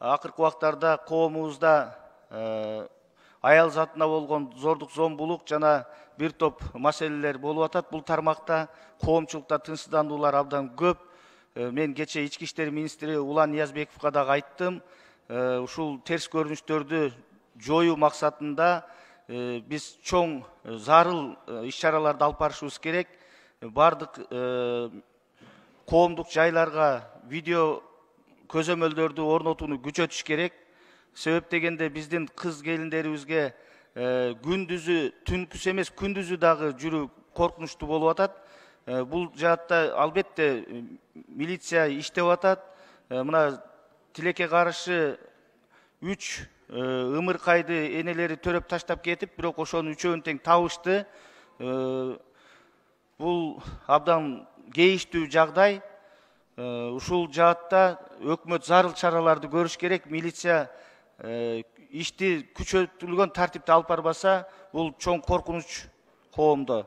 акыркы убактарда коомубузда аял затына болгон зордук зомбулук жана бир топ маселелер болуп атат. Бул тармакта коомчулукта тынчсыздандуулар абдан көп. Мен кече ички иштер министри Улан Ниязбековго дагы айттым. Ушул терс көрүнүштөрдү жоюу максатында биз чоң зарыл иш-чараларды алып барышыбыз керек. Бардык коомдук жайларга видео көзөмөлдөрдү орнотууну күчөтүш керек. Себеп дегенде биздин кыз келиндерибизге күндүзү, түнкүсү эмес күндүзү дагы жүрүү коркунучтуу болуп атат. Бул жаатта албетте милиция иштеп атат. Мына тилекке каршы 3 ымыркайды энелери төрөп таштап кетип, бирок ошонун 3-өүн тең табышты. Бул абдан кейиштүү жагдай. Ушул жаатта өкмөт зарыл чараларды көрүш керек. Милиция ишти күчөтүлгөн тартипте алып барбаса, бул чоң коркунуч коомдо.